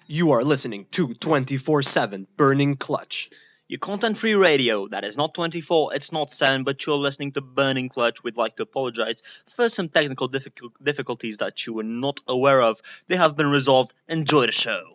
You are listening to 24/7 Burning Clutch. Your content-free radio that is not 24, it's not 7, but you're listening to Burning Clutch. We'd like to apologize for some technical difficulties that you were not aware of. They have been resolved. Enjoy the show.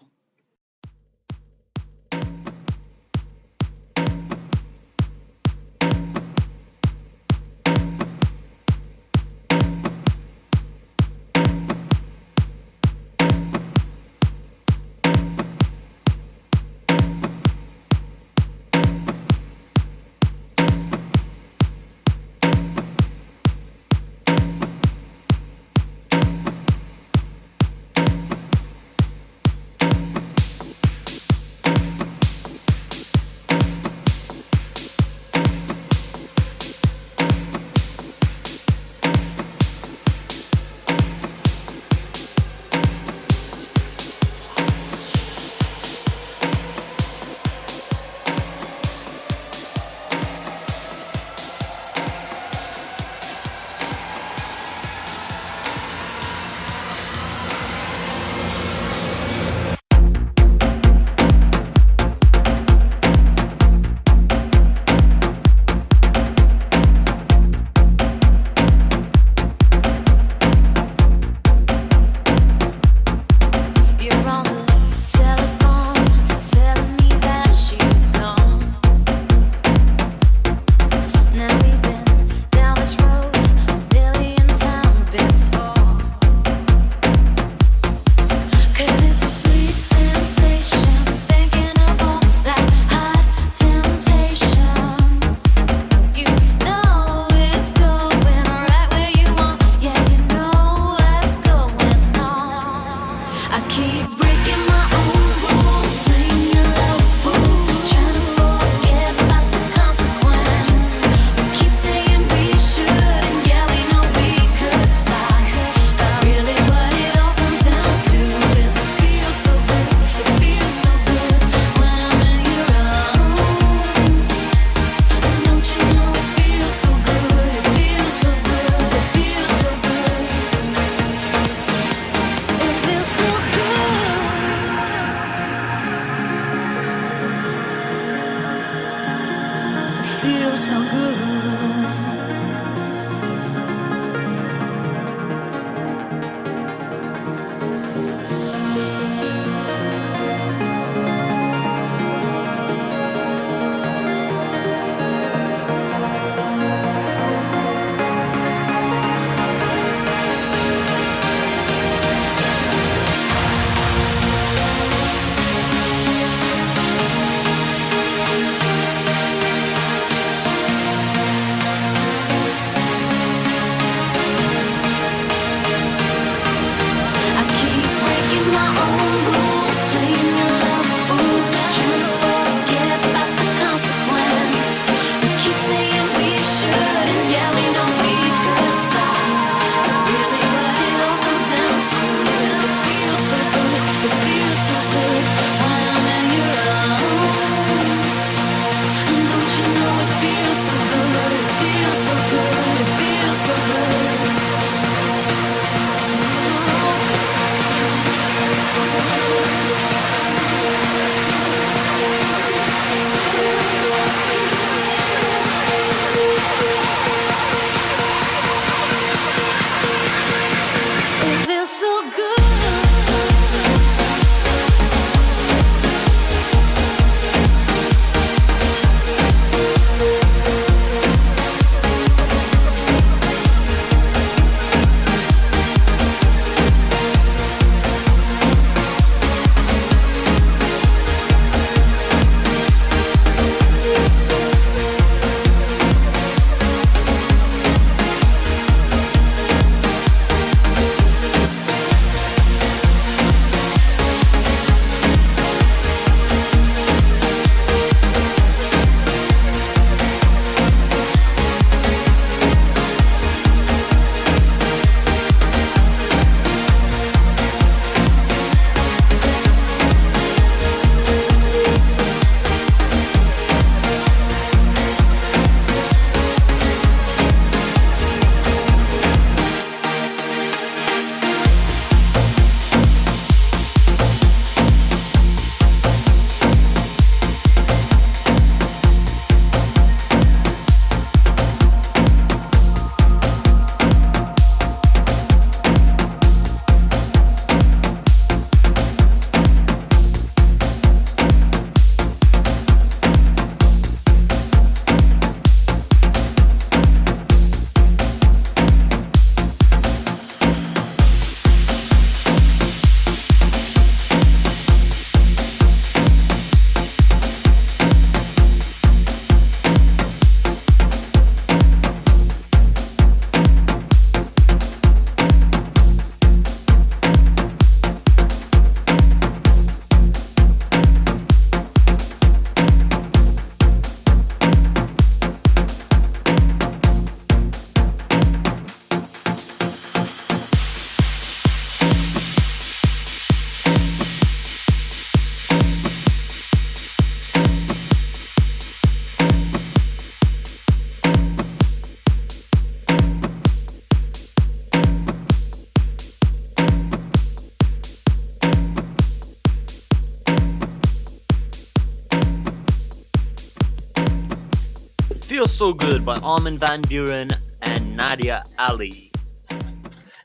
You're So Good by Armin van Buren and Nadia Ali.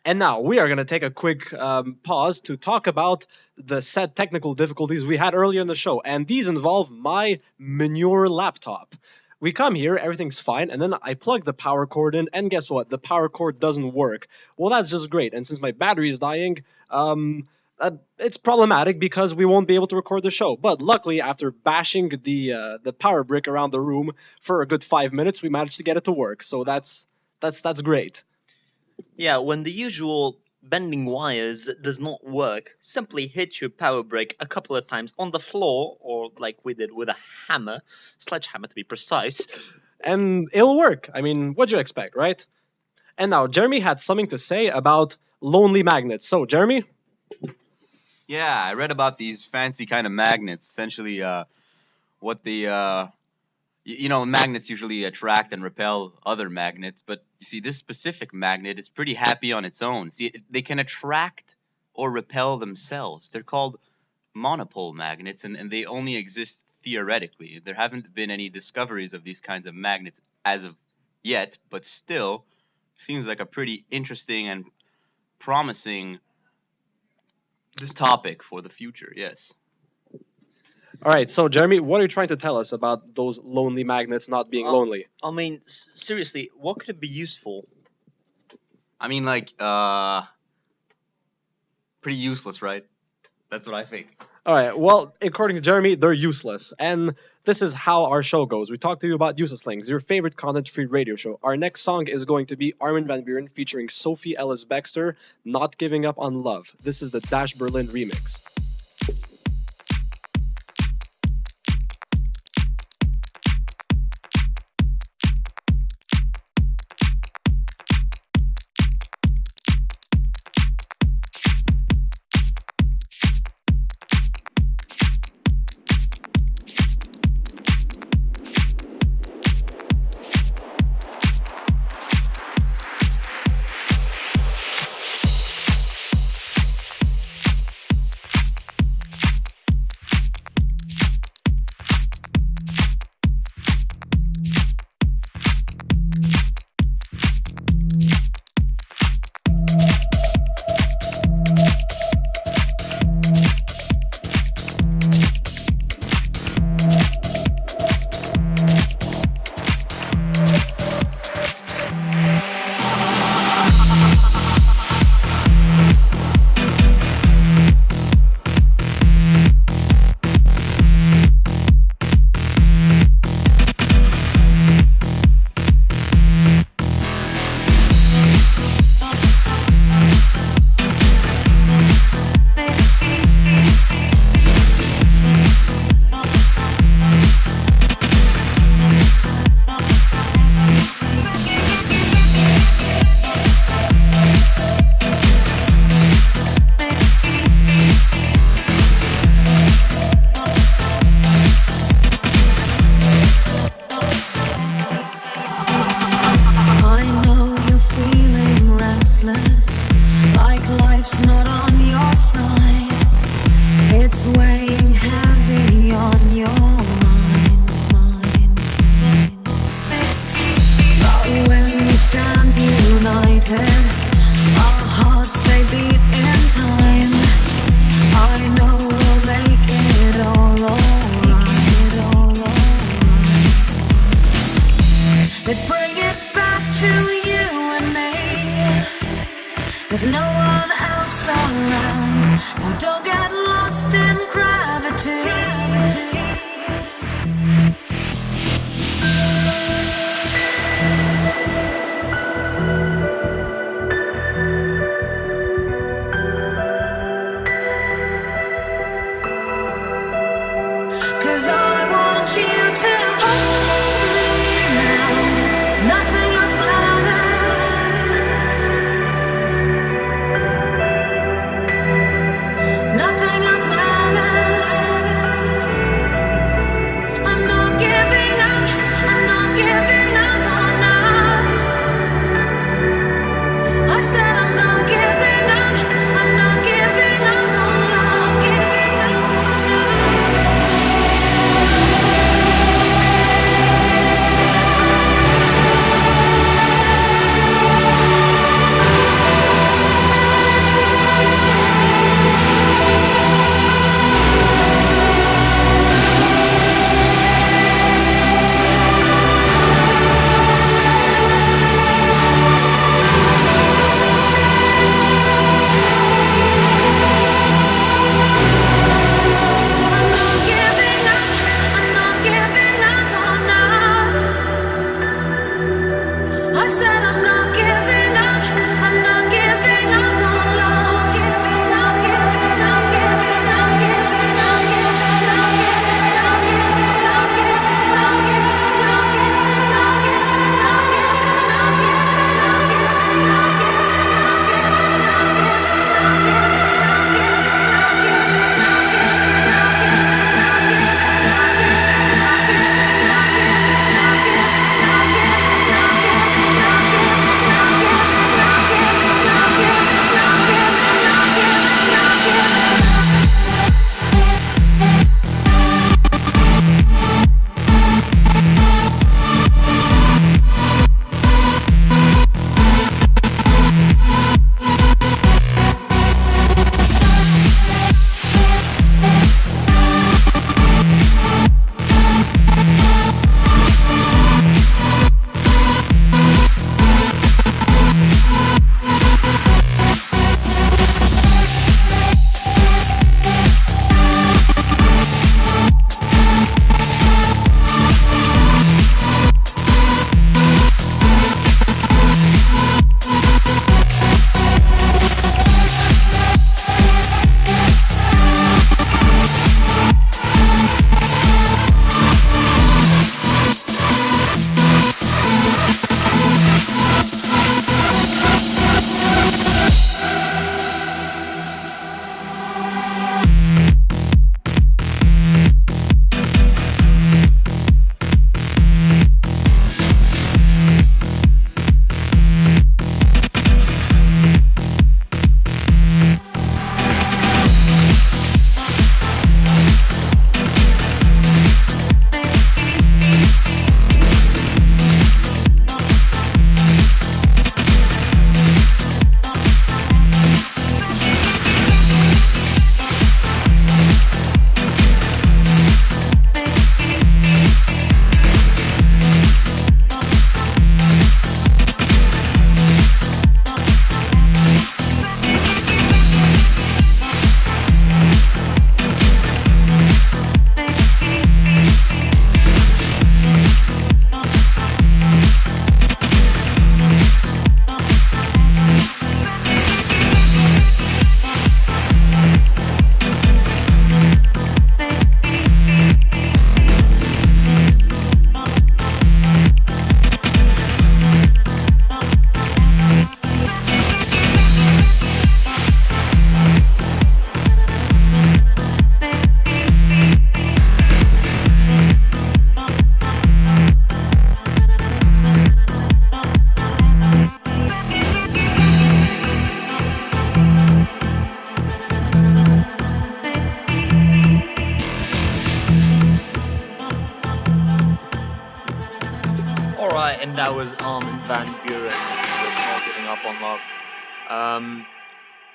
And now we are going to take a quick pause to talk about the said technical difficulties we had earlier in the show. And these involve my manure laptop. We come here, everything's fine, and then I plug the power cord in, and guess what? The power cord doesn't work. Well, that's just great. And since my battery is dying, it's problematic because we won't be able to record the show. But luckily, after bashing the power brick around the room for a good 5 minutes, we managed to get it to work. So that's great. Yeah, when the usual bending wires does not work, simply hit your power brick a couple of times on the floor, or like we did with a hammer, sledgehammer to be precise. And it'll work. I mean, what'd you expect, right? And now, Jeremy had something to say about lonely magnets. So, Jeremy? Yeah, I read about these fancy kind of magnets. Essentially, what magnets usually attract and repel other magnets, but you see, this specific magnet is pretty happy on its own. See, they can attract or repel themselves. They're called monopole magnets, and they only exist theoretically. There haven't been any discoveries of these kinds of magnets as of yet, but still, seems like a pretty interesting and promising topic for the future. Yes. All right, so, Jeremy, what are you trying to tell us about those lonely magnets not being lonely? I mean, seriously, what could it be used for? I mean, like, pretty useless, right? That's what I think. All right, well, according to Jeremy, they're useless. And this is how our show goes. We talk to you about Useless Things, your favorite content-free radio show. Our next song is going to be Armin van Buren featuring Sophie Ellis Bextor, Not Giving Up on Love. This is the Dash Berlin remix. And that was Armin van Buren with Not Giving Up on Love. Um,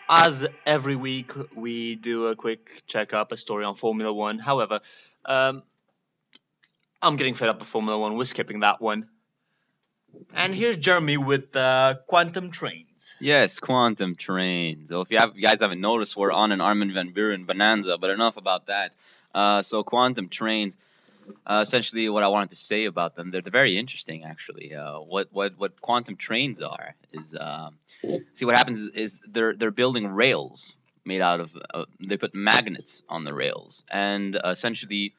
as every week, we do a quick checkup, a story on Formula One. However, um, I'm getting fed up with Formula One. We're skipping that one. And here's Jeremy with Quantum Trains. Yes, quantum trains. So if you guys haven't noticed, we're on an Armin van Buren bonanza. But enough about that. So quantum trains. Essentially, what I wanted to say about them, they're very interesting, actually. What quantum trains are is, see, what happens is they're building rails made out of. They put magnets on the rails, and essentially,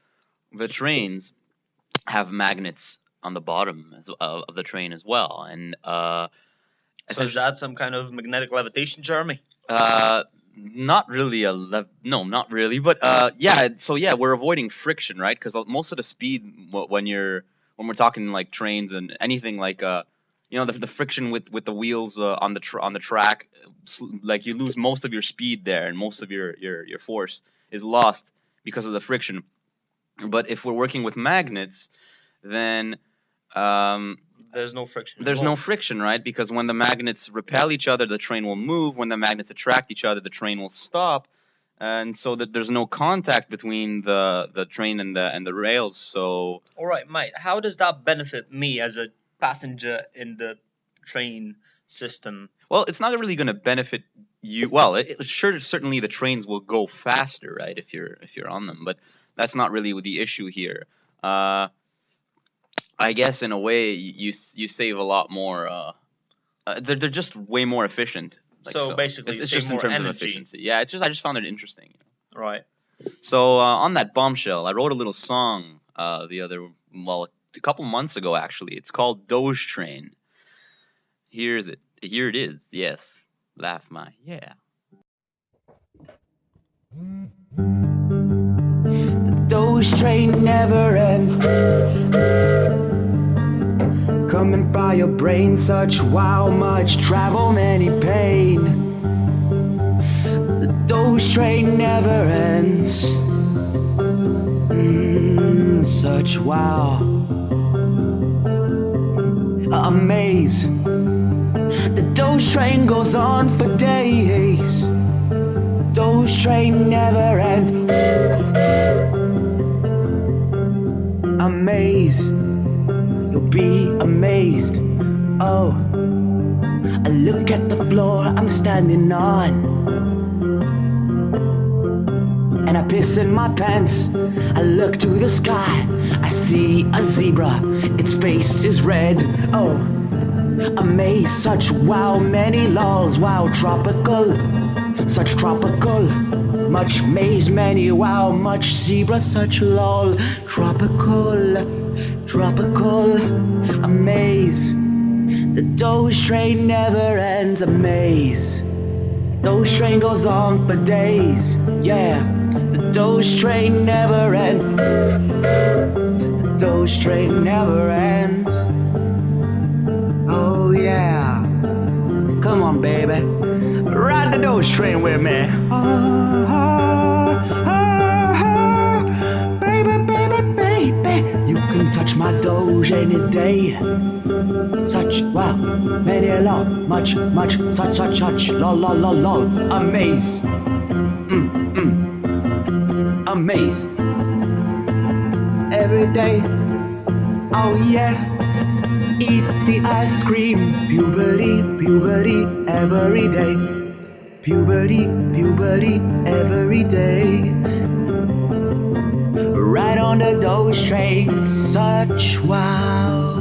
the trains have magnets on the bottom of the train as well, and So is that some kind of magnetic levitation, Jeremy? Uh, not really no, not really, but yeah. So yeah, we're avoiding friction, right? Because most of the speed when we're talking like trains and anything like the friction with the wheels on on the track, like you lose most of your speed there, and most of your force is lost because of the friction. But if we're working with magnets, then um, There's no friction there's no involved. friction, right? Because when the magnets repel each other, the train will move. When the magnets attract each other, the train will stop. And so that there's no contact between the train and the rails. So All right, mate. How does that benefit me as a passenger in the train system? well, it's not really going to benefit you. Well, sure, certainly the trains will go faster, right? If you're on them, but that's not really the issue here. Uh, I guess in a way you save a lot more. They're just way more efficient. Like So so, basically, it's save just in more terms of energy. efficiency. Yeah, it's just I just found it interesting. Right. So on that bombshell, I wrote a little song a couple months ago actually. It's called Doge Train. Here's it. Here it is. Yes, laugh my yeah. Those train never ends. Coming by your brain, such wow, much travel, many pain. The Doge train never ends. Such wow, a maze. The Doge train goes on for days. The Doge train never ends. A maze, you'll be amazed. Oh, I look at the floor I'm standing on, and I piss in my pants. I look to the sky, I see a zebra, its face is red. Oh, a maze, such wow, many lulls, wow, tropical, such tropical. Much maze, many wow, much zebra, such lol. Tropical, tropical, a maze. The Doge train never ends, a maze. Doge train goes on for days, yeah. The Doge train never ends. The Doge train never ends. Oh yeah. Come on, baby. Ride the Doge train with me. Baby, baby, baby. You can touch my Doge any day. Such, wow, many a lot, much, such, lol, lol, lol, lol. Amaze. Amaze. Every day. Oh yeah. Eat the ice cream, puberty, puberty, every day. Puberty, puberty, every day. Right on the Doge train, such wow.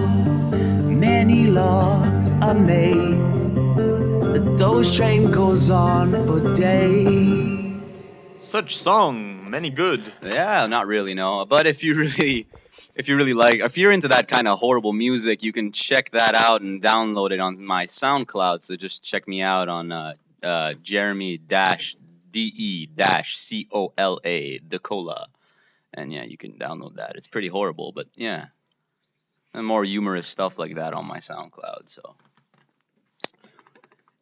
Many loves, amaze. The Doge train goes on for days. Such song, many good. Yeah, not really, no. But if you really like, if you're into that kind of horrible music, you can check that out and download it on my SoundCloud. So just check me out on Jeremy-DE-COLA, Decola. And yeah, you can download that. It's pretty horrible, but yeah. And more humorous stuff like that on my SoundCloud, so.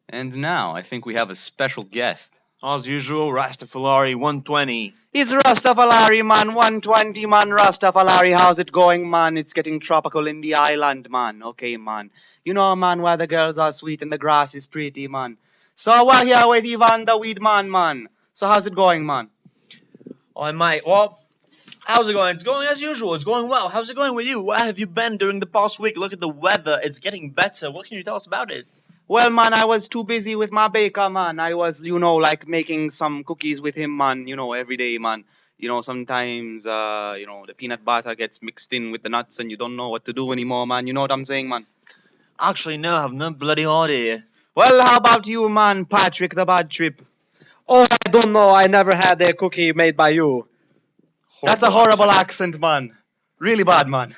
And now, I think we have a special guest As usual, Rastafari 120. It's Rastafari, man. 120, man. Rastafari, how's it going, man? It's getting tropical in the island, man. Okay, man. You know, man, where the girls are sweet and the grass is pretty, man. So we're here with Ivan the Weed Man, man. So how's it going, man? Oh, mate, well, how's it going? It's going as usual. It's going well. How's it going with you? Where have you been during the past week? Look at the weather. It's getting better. What can you tell us about it? Well, man, I was too busy with my baker, man. I was, like making some cookies with him, man, every day, man. Sometimes, the peanut butter gets mixed in with the nuts and you don't know what to do anymore, man. You know what I'm saying, man? Actually, no, I have no bloody idea. Well, how about you, man, Patrick the Bad Trip? Oh, I don't know. I never had a cookie made by you. That's a horrible accent, man. Really bad, man.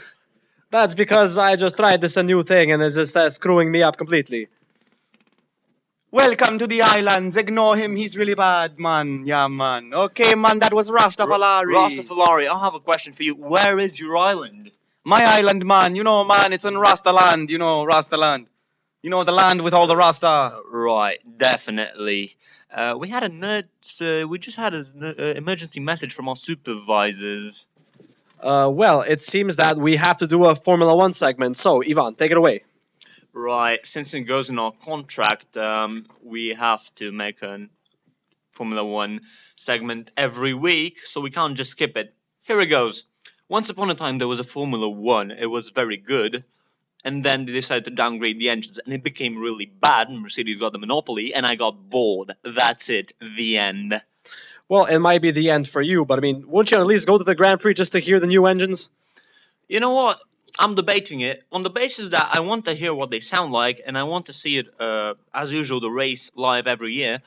That's because I just tried this a new thing and it's just screwing me up completely. Welcome to the islands. Ignore him. He's really bad, man. Yeah, man. Okay, man, that was Rastafari. Rastafari, I have a question for you. Where is your island? My island, man. Man, it's in Rastaland. Rastaland. The land with all the Rasta. Right, definitely. We had a we just had an emergency message from our supervisors. Well, it seems that we have to do a Formula One segment. So, Ivan, take it away. Right, since it goes in our contract, we have to make a Formula One segment every week, so we can't just skip it. Here it goes. Once upon a time, there was a Formula One. It was very good. And then they decided to downgrade the engines, and it became really bad, and Mercedes got the monopoly, and I got bored. That's it. The end. Well, it might be the end for you, but I mean, won't you at least go to the Grand Prix just to hear the new engines? You know what? I'm debating it on the basis that I want to hear what they sound like, and I want to see it, as usual, the race live every year.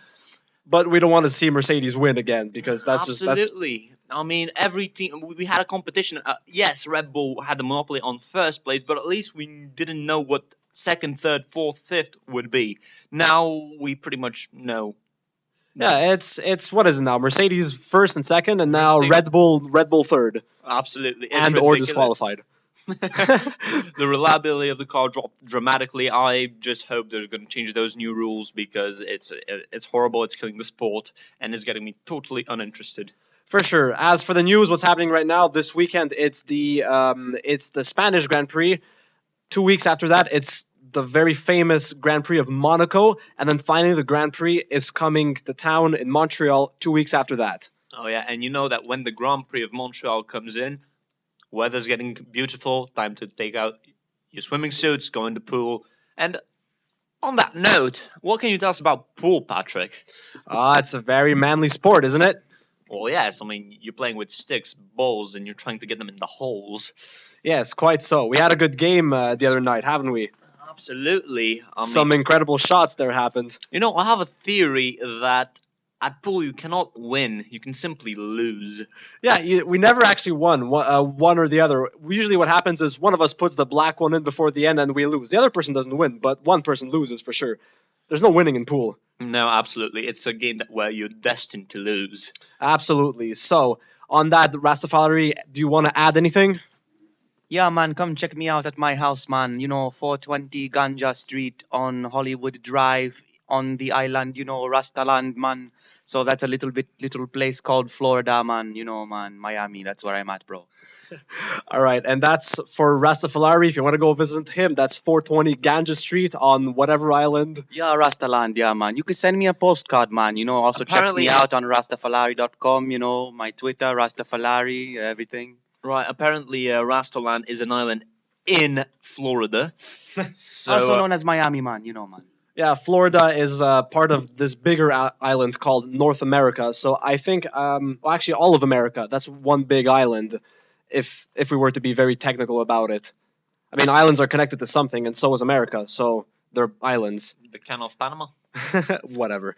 But we don't want to see Mercedes win again, because that's Absolutely. I mean, every team, we had a competition. Yes, Red Bull had the monopoly on first place, but at least we didn't know what second, third, fourth, fifth would be. Now we pretty much know. Yeah, it's what is it now? Mercedes first and second, and now Mercedes- Red Bull third, Absolutely. It's and or ridiculous. disqualified. The reliability of the car dropped dramatically. I just hope they're going to change those new rules because it's horrible. It's killing the sport and it's getting me totally uninterested. For sure. As for the news, what's happening right now this weekend? It's the Spanish Grand Prix. 2 weeks after that, it's the very famous Grand Prix of Monaco, and then finally the Grand Prix is coming to town in Montreal 2 weeks after that. Oh yeah, and you know that when the Grand Prix of Montreal comes in, weather's getting beautiful. Time to take out your swimming suits, go in the pool. And on that note, what can you tell us about pool, Patrick? It's a very manly sport, isn't it? Well, yes. I mean, you're playing with sticks, balls, and you're trying to get them in the holes. Yes, quite so. We had a good game the other night, haven't we? Absolutely. Some incredible shots there happened. You know, I have a theory that at pool you cannot win. You can simply lose. Yeah, we never actually won one or the other. Usually what happens is one of us puts the black one in before the end and we lose. The other person doesn't win, but one person loses for sure. There's no winning in pool. No, absolutely. It's a game where you're destined to lose. Absolutely. So, on that, Rastafari, do you want to add anything? Yeah, man, come check me out at my house, man. 420 Ganja Street on Hollywood Drive on the island, Rastaland, man. So that's a little place called Florida, man. Man, Miami. That's where I'm at, bro. All right, and that's for Rastafari. If you want to go visit him, that's 420 Ganja Street on whatever island. Yeah, Rastaland, yeah, man. You could send me a postcard, man. Also Apparently- check me out on rastafalari.com, my Twitter, Rastafalari, everything. Right, apparently Rastoland is an island in Florida. So, Also known as Miami, man, man. Yeah, Florida is part of this bigger island called North America. So I think, actually, all of America. That's one big island. If we were to be very technical about it, I mean, islands are connected to something, and so is America. So they're islands. the Canal of Panama. Whatever.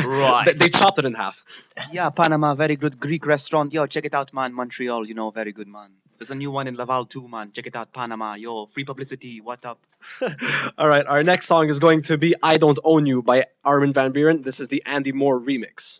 Right. they chopped it in half. Yeah, Panama, very good Greek restaurant. Yo, check it out, man. Montreal, very good, man. There's a new one in Laval too, man. Check it out, Panama. Yo, free publicity. What up? All right, our next song is going to be "I Don't Own You" by Armin van Buuren. This is the Andy Moore remix.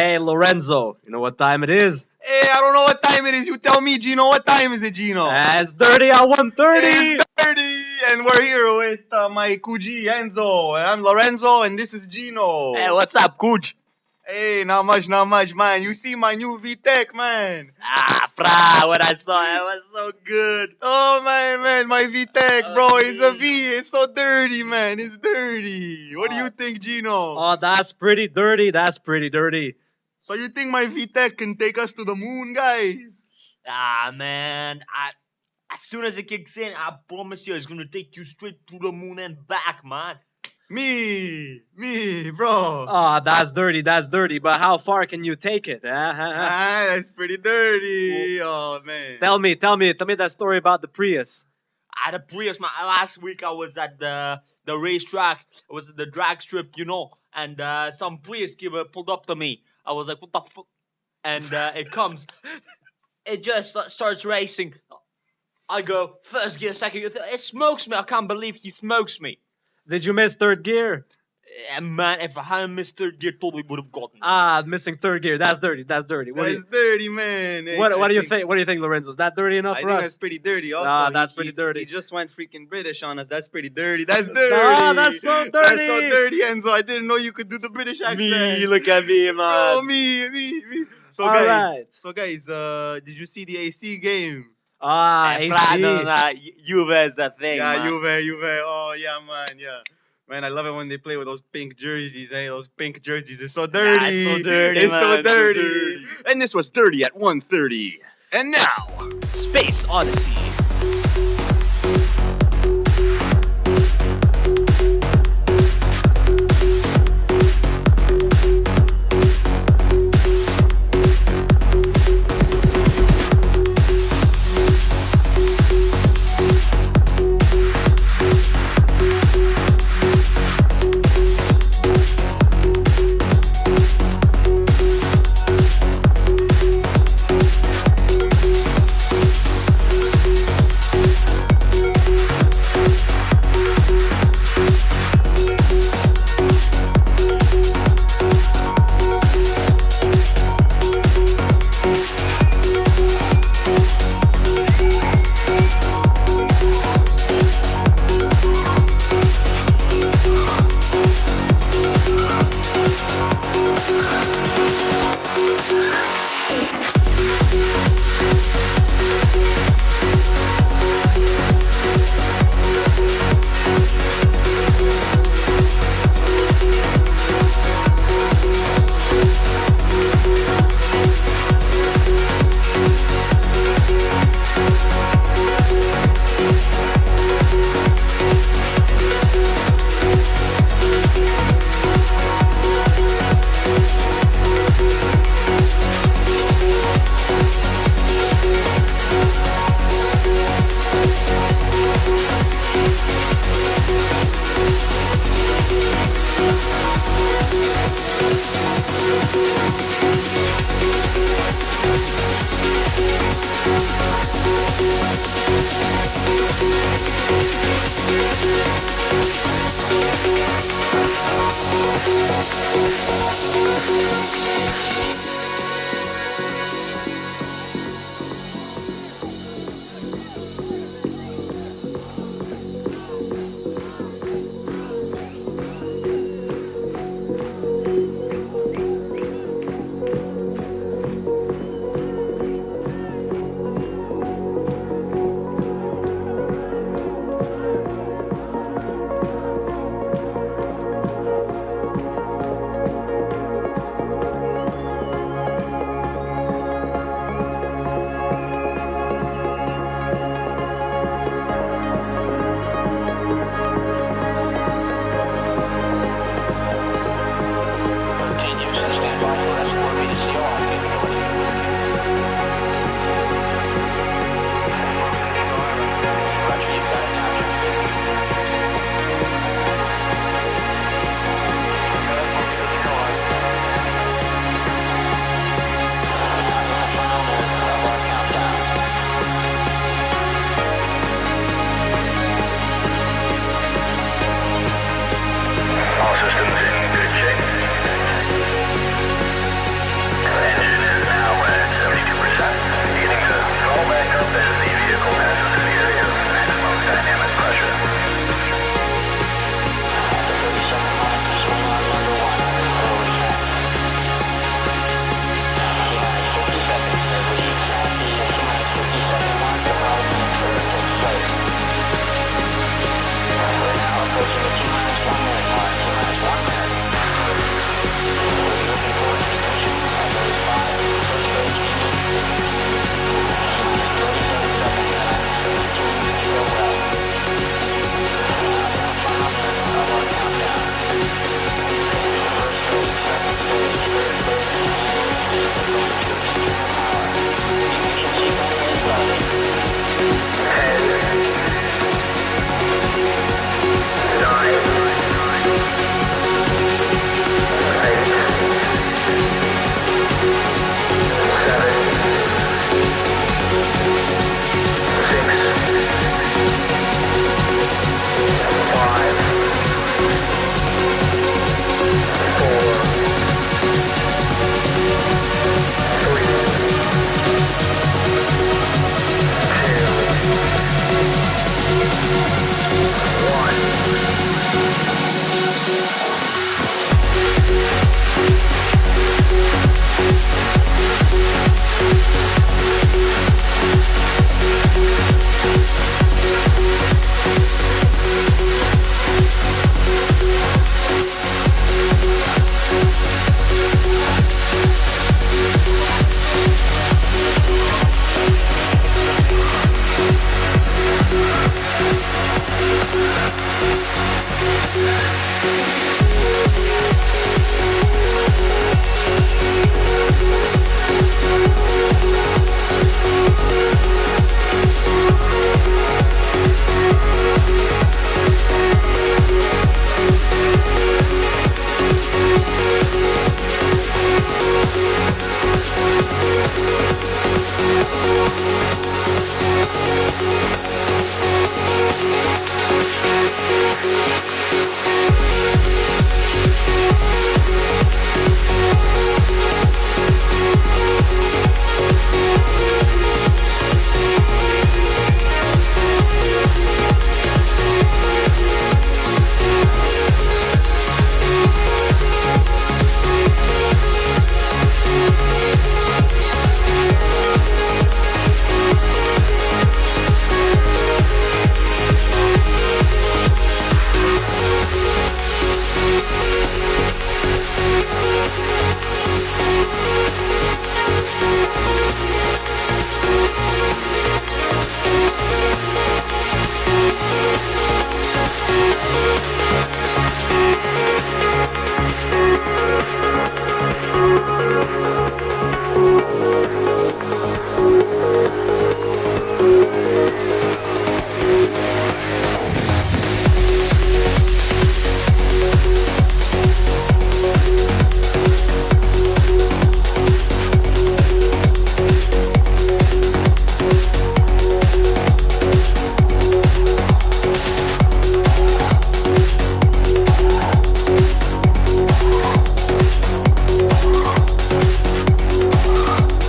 Hey, Lorenzo, you know what time it is? Hey, I don't know what time it is. You tell me, Gino. What time is it, Gino? It's dirty at 1:30. It's 30, and we're here with my Kuji Enzo, and I'm Lorenzo, and this is Gino. Hey, what's up, Coach? Hey, not much, man. You see my new VTech, man. Fra, what I saw, it was so good. Oh, man, my VTech, Oh, bro. It's a geez. V. It's so dirty, man. It's dirty. What do you think, Gino? Oh, that's pretty dirty. That's pretty dirty. So you think my VTech can take us to the moon, guys? Man, as soon as it kicks in, I promise you, it's gonna take you straight to the moon and back, man. Me, bro. Oh, that's dirty. That's dirty. But how far can you take it? That's pretty dirty. Oh, man. Tell me that story about the Prius. At the Prius, man. Last week I was at the racetrack. It was at the drag strip, and some Prius giver pulled up to me. I was like, what the fuck? And it comes. It just starts racing. I go, first gear, second gear. It smokes me. I can't believe he smokes me. Did you miss third gear? And man, if I hadn't missed third gear, totally would have gotten me. Missing third gear. That's dirty. That's dirty. That's dirty, man. Hey, What do you I think? What do you think, Lorenzo? Is that dirty enough I for think us? that's pretty dirty. Also, Nah, that's pretty dirty. He just went freaking British on us. That's pretty dirty. That's dirty. Nah, that's so That's so dirty. dirty, Enzo. I didn't know you could do the British accent. Me, look at me, man. Bro, me. So All guys, right. did you see the AC game? Hey, Fra, AC. no, Juve is the thing, Yeah, man. Juve. Oh yeah, man. Yeah. Man, I love it when they play with those pink jerseys, Those pink jerseys. It's so dirty. it's so dirty, It's man. so It's so dirty. dirty. And this was Dirty at 1:30. And now, Space Odyssey.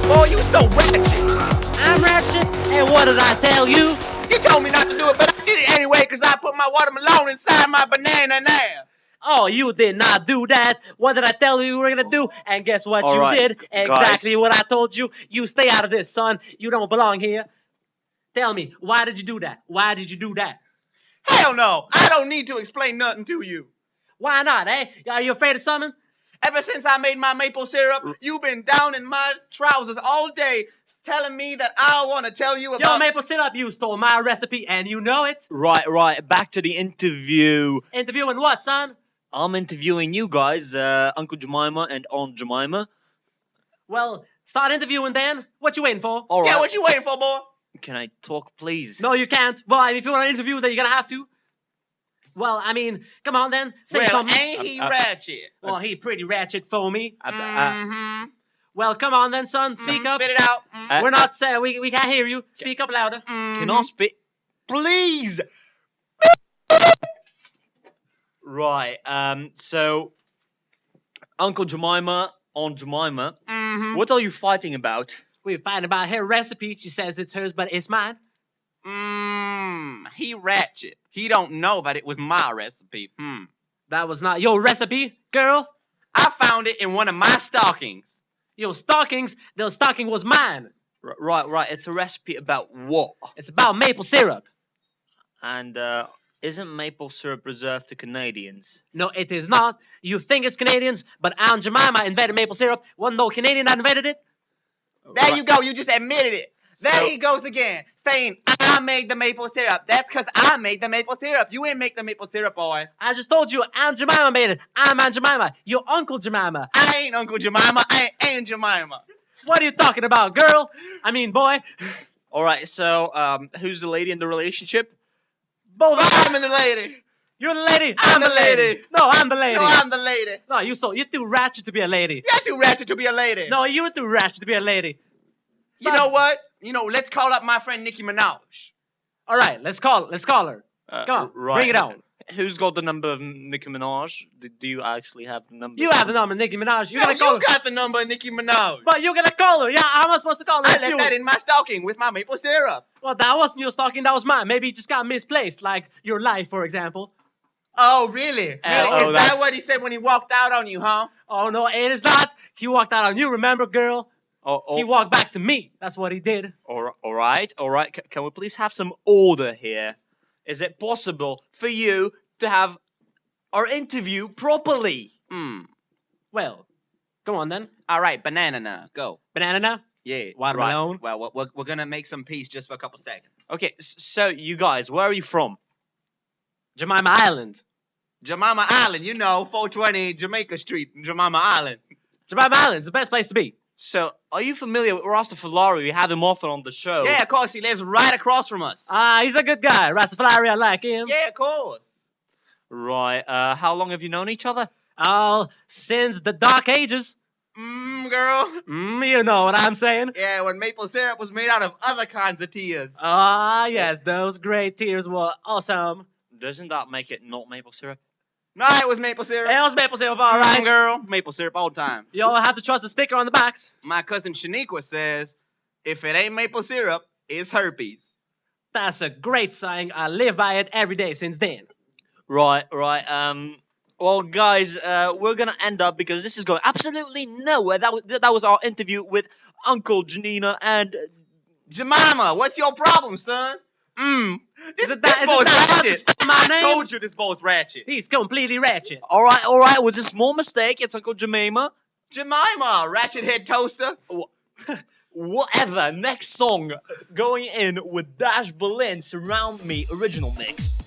Boy, you so ratchet. I'm ratchet, and what did I tell you? You told me not to do it, but I did it anyway because I put my watermelon inside my banana now. Oh, you did not do that. What did I tell you were gonna do? And guess what All you right, did? Exactly guys. what I told you. You stay out of this, son. You don't belong here. Tell me, why did you do that? Why did you do that? Hell no. I don't need to explain nothing to you. Why not, eh? Are you afraid of something? Ever since I made my maple syrup, you've been down in my trousers all day telling me that I want to tell you Yo, about... maple syrup, you stole my recipe and you know it. Right. Back to the interview. Interviewing what, son? I'm interviewing you guys, Uncle Jemima and Aunt Jemima. Well, start interviewing then. What you waiting for? All right. Yeah, what you waiting for, boy? Can I talk, please? No, you can't. Well, if you want to interview, then you're gonna have to. Well, I mean, come on then. Say Well, something. ain't he ratchet? Well, he pretty ratchet for me. Mm-hmm. Well, come on then, son. Speak up. Spit it out. We're not saying we can't hear you. Speak up louder. Can I speak? Please! Right, so, Uncle Jemima, Aunt Jemima, Mm-hmm. what are you fighting about? We're fighting about her recipe. She says it's hers, but it's mine. He ratchet. He don't know that it was my recipe. That was not your recipe, girl. I found it in one of my stockings. Your stockings, the stocking was mine. Right, it's a recipe about what? It's about maple syrup. And, isn't maple syrup reserved to Canadians? No, it is not. You think it's Canadians, but Aunt Jemima invented maple syrup. Wasn't no Canadian that invented it. There you go. You just admitted it. There So- he goes again, saying, I made the maple syrup. That's because I made the maple syrup. You ain't make the maple syrup, boy. I just told you Aunt Jemima made it. I'm Aunt Jemima. Your Uncle Jemima. I ain't Uncle Jemima. I ain't Aunt Jemima. What are you talking about, girl? I mean, boy. Alright, so, who's the lady in the relationship? Both of us. I'm the lady. You're the lady. I'm the lady. No, I'm the lady. No, I'm the lady. No, you're too ratchet to be a lady. You're too ratchet to be a lady. No, you're too ratchet to be a lady. You know what? Let's call up my friend Nicki Minaj. All right, let's call her. Come on, bring it on. Who's got the number of Nicki Minaj? Do you actually have the number? You have the number, Nicki Minaj. You're No, gonna call you her. got the number of Nicki Minaj. But you're gonna call her. Yeah, how am I supposed to call her? I It's left you. that in my stocking with my maple syrup. Well, that wasn't your stocking. That was mine. Maybe it just got misplaced, like your life, for example. Oh, really? Really? oh, Is that's- that what he said when he walked out on you, huh? Oh no, it is not. He walked out on you. Remember, girl? He walked back to me. That's what he did. All right. Can we please have some order here? Is it possible for you to have our interview properly? Well, come on then. All right, banana now. Go. Banana now. Yeah. Watermelon. Right. Well, we're going to make some peace just for a couple seconds. Okay, so you guys, where are you from? Jemima Island. Jemima Island, 420 Jamaica Street, Jemima Island. Jemima Island's the best place to be. So, are you familiar with Rastafari? We had him often on the show. Yeah, of course, he lives right across from us. He's a good guy. Rastafari, I like him. Yeah, of course. Right. How long have you known each other? Oh, since the Dark Ages. Girl. You know what I'm saying. Yeah, when maple syrup was made out of other kinds of tears. Yes, those great tears were awesome. Doesn't that make it not maple syrup? No, it was maple syrup. It was maple syrup, all right. Girl. Maple syrup all the time. You all have to trust the sticker on the backs. My cousin Shaniqua says, if it ain't maple syrup, it's herpes. That's a great saying. I live by it every day since then. Right. Well, guys, we're gonna end up because this is going absolutely nowhere. That was our interview with Uncle Janina and Jemima, what's your problem, son? This Is it boy's that hard to ratchet. spell my I name? told you this boy's ratchet. He's completely ratchet. All right. Was a small mistake. It's Uncle Jemima. Jemima, ratchet head toaster. Whatever. Next song, going in with Dash Berlin, Surround Me original mix.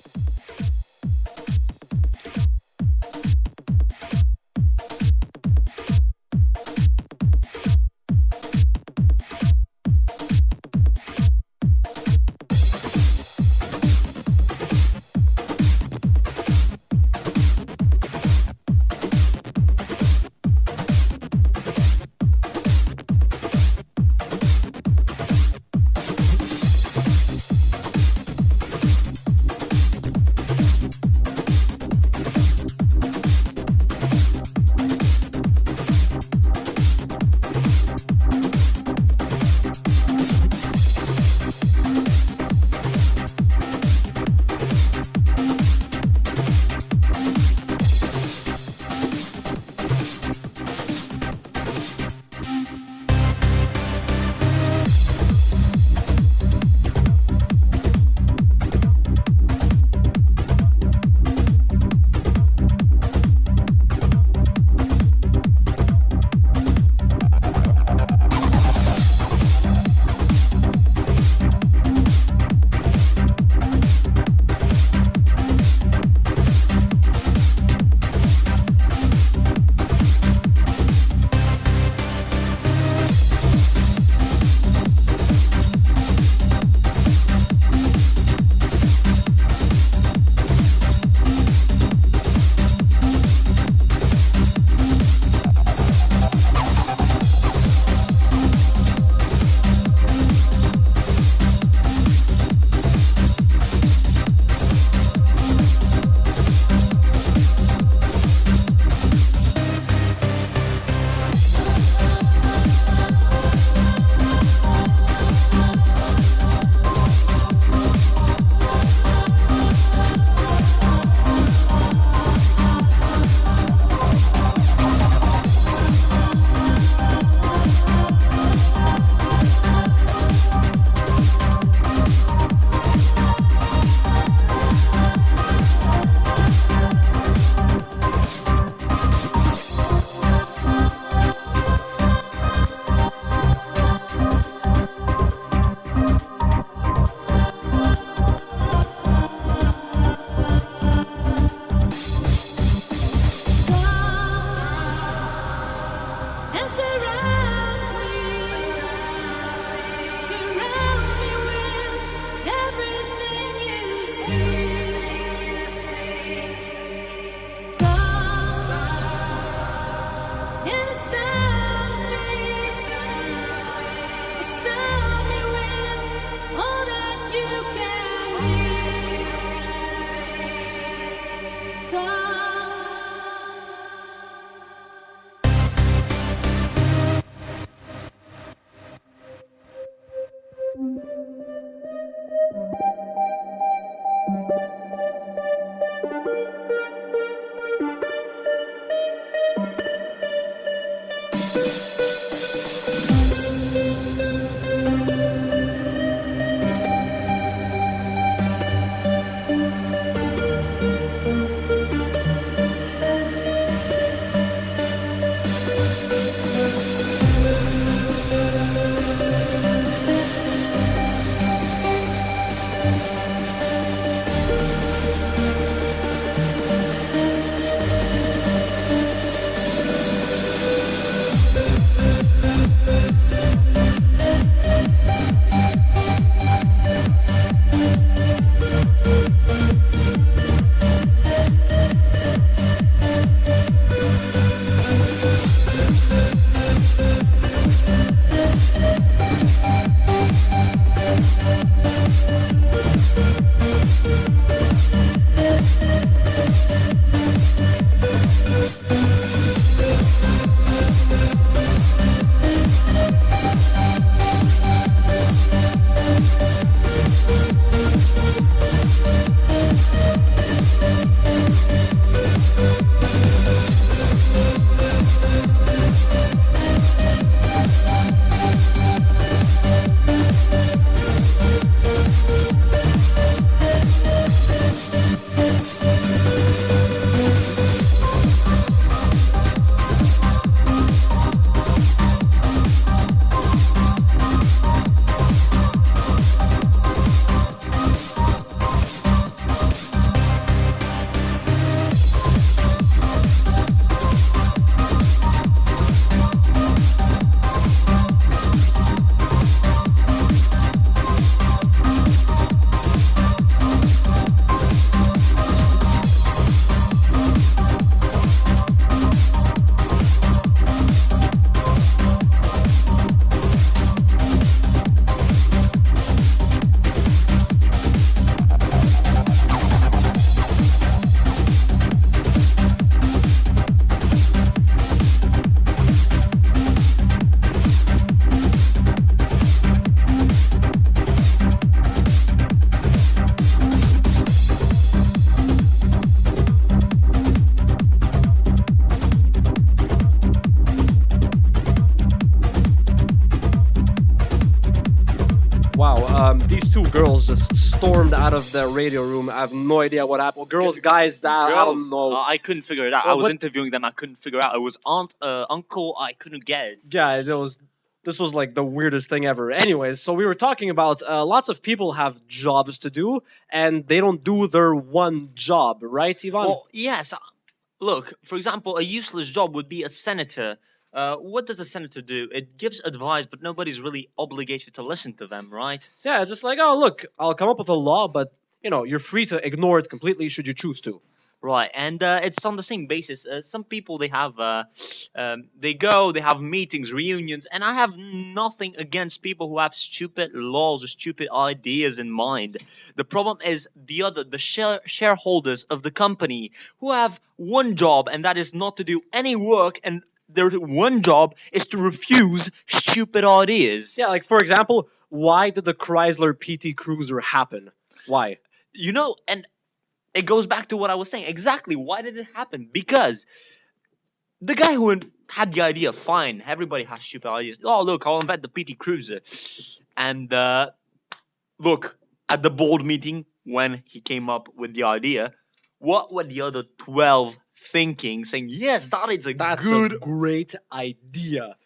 two girls just stormed out of the radio room. I have no idea what happened. Girls, guys, I don't Girls, know. I couldn't figure it out. Well, I was but- interviewing them. I couldn't figure it out. It was aunt, uncle. I couldn't get it. Yeah, this was like the weirdest thing ever. Anyways, so we were talking about lots of people have jobs to do and they don't do their one job, right, Ivan? Well, yes. Look, for example, a useless job would be a senator. What does a senator do? It gives advice, but nobody's really obligated to listen to them, right? Yeah, just like, oh, look, I'll come up with a law, but you're free to ignore it completely should you choose to. Right, and it's on the same basis. Some people they have, they go, they have meetings, reunions, and I have nothing against people who have stupid laws or stupid ideas in mind. The problem is the shareholders of the company who have one job, and that is not to do any work, and their one job is to refuse stupid ideas. Yeah, like for example, why did the Chrysler PT Cruiser happen? Why? And it goes back to what I was saying. Exactly. Why did it happen? Because the guy who had the idea, fine, everybody has stupid ideas. Oh, look, I'll invent the PT Cruiser. And look, at the board meeting, when he came up with the idea, what were the other 12 thinking, saying, yes, that's That's good... a great idea.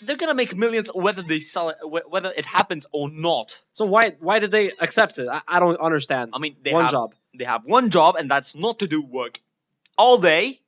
They're going to make millions whether they sell it, whether it happens or not. So why did they accept it? I don't understand. I mean, One job. They have one job, and that's not to do work all day.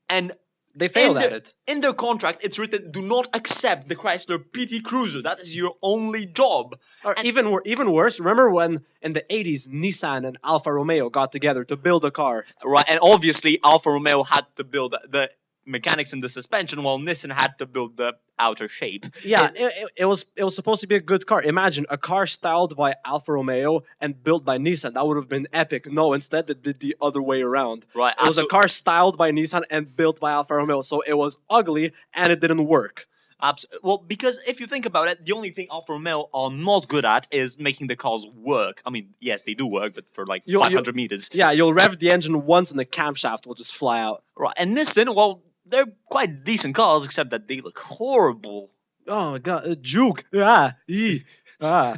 And They failed at it. in their contract, it's written, do not accept the Chrysler PT Cruiser. That is your only job. Or even worse, remember when in the 80s Nissan and Alfa Romeo got together to build a car? Right, and obviously Alfa Romeo had to build the mechanics in the suspension, while Nissan had to build the outer shape. Yeah, it was supposed to be a good car. Imagine a car styled by Alfa Romeo and built by Nissan. That would have been epic. No, instead they did the other way around. Right, It was a car styled by Nissan and built by Alfa Romeo. So it was ugly and it didn't work. Well, because if you think about it, the only thing Alfa Romeo are not good at is making the cars work. I mean, yes, they do work, but for like 500 meters. Yeah, you'll rev the engine once and the camshaft will just fly out. Right, and Nissan, well, they're quite decent cars, except that they look horrible. Oh my god, Juke. Leaf? I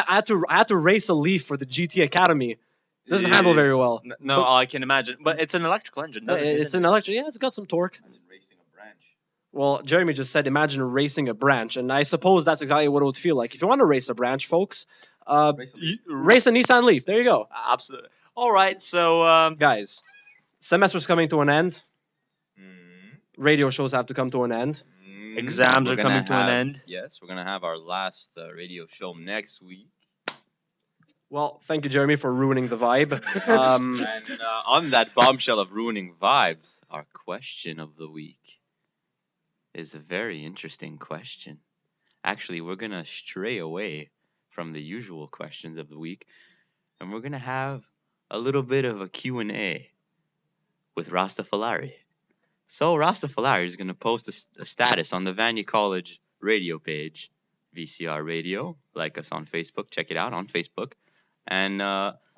had to race a Leaf for the GT Academy. It doesn't handle very well. No, I can imagine. But it's an electrical engine, doesn't it? It's an electric. Yeah, it's got some torque. Imagine racing a branch. Well, Jeremy just said, imagine racing a branch, and I suppose that's exactly what it would feel like. If you want to race a branch, folks, race a Nissan Leaf. There you go, Absolutely. All right, so guys. Semester's coming to an end. Radio shows have to come to an end. Exams We're are gonna coming to an have- end. Yes, we're gonna have our last radio show next week. Well, thank you, Jeremy, for ruining the vibe. And on that bombshell of ruining vibes, our question of the week is a very interesting question. Actually, we're gonna stray away from the usual questions of the week, and we're gonna have a little bit of a Q&A with Rastafalari. So Rastafalari is gonna post a status on the Vanier College radio page, VCR Radio. Like us on Facebook, check it out on Facebook. And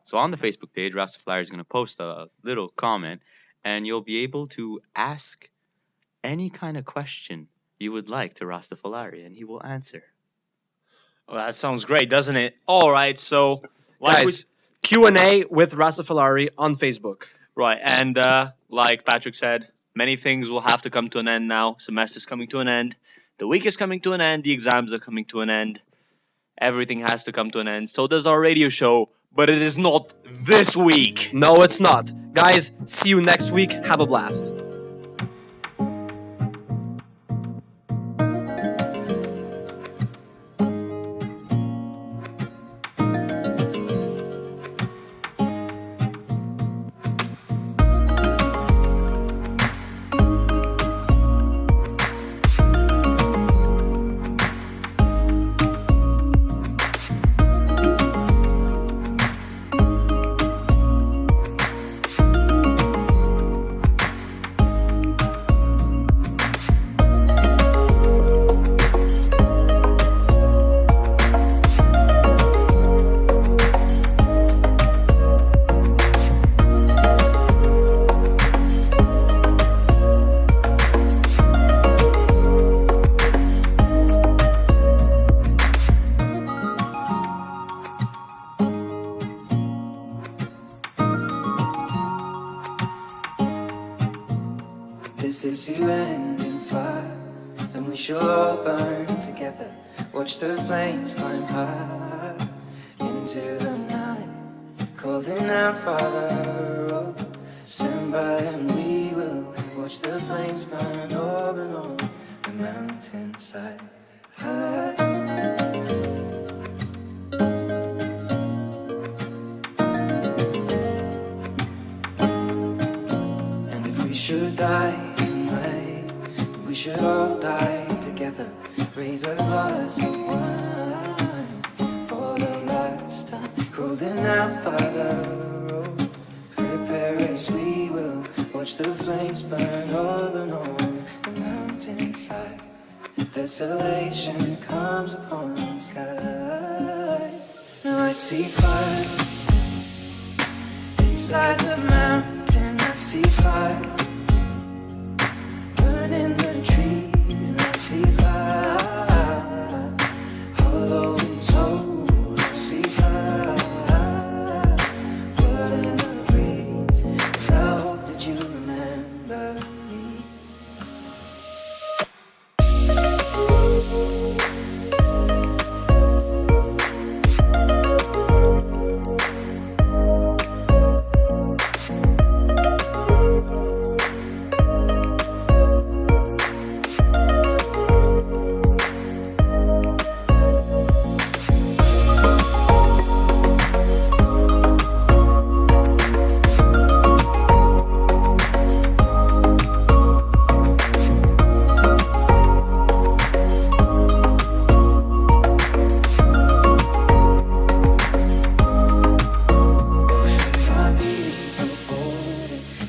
so on the Facebook page, Rastafalari is going to post a little comment, and you'll be able to ask any kind of question you would like to Rastafalari, and he will answer. Well, that sounds great, doesn't it? All right, so like Guys, Q&A with Rastafalari on Facebook. right, and like Patrick said, many things will have to come to an end now. Semester's coming to an end. The week is coming to an end. The exams are coming to an end. Everything has to come to an end. So does our radio show, but it is not this week. No, it's not. Guys, see you next week. Have a blast. this is to end in fire, then we shall all burn together. Watch the flames climb high into the night, calling out, Father, oh, stand by and we will watch the flames burn over and on the mountainside. And if we should die tonight, we should all die together. Raise a glass of wine for the last time, calling out, Father, oh, prepare as we will watch the flames burn over and on the mountainside. Desolation comes upon the sky. Now I see fire inside the mountain. I see fire burning the trees, and I see fire hollow and soul. I see fire blood in the breeze. And I hope that you remember me.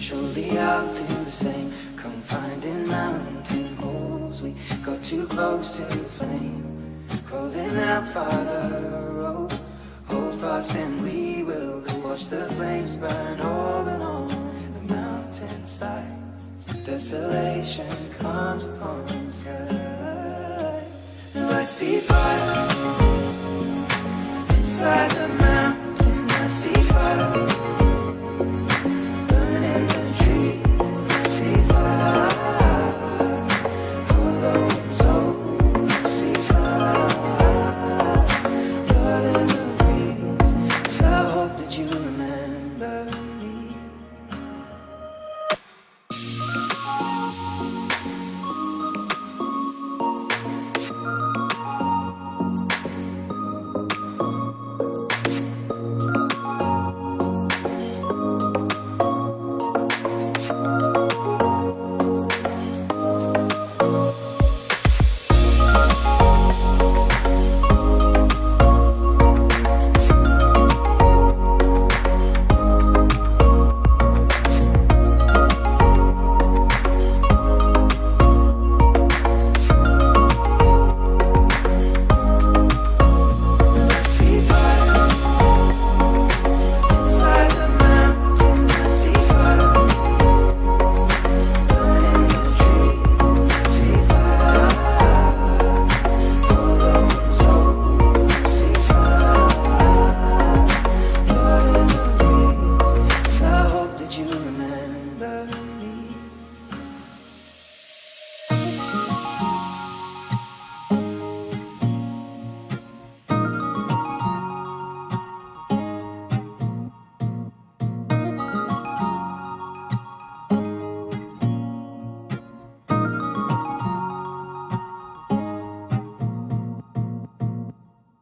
Surely I'll do the same. Come finding mountain holes. We got too close to the flame. Calling out, Father, oh, hold fast and we will watch the flames burn over and on the mountainside. Desolation comes upon the sky. Now I see fire inside the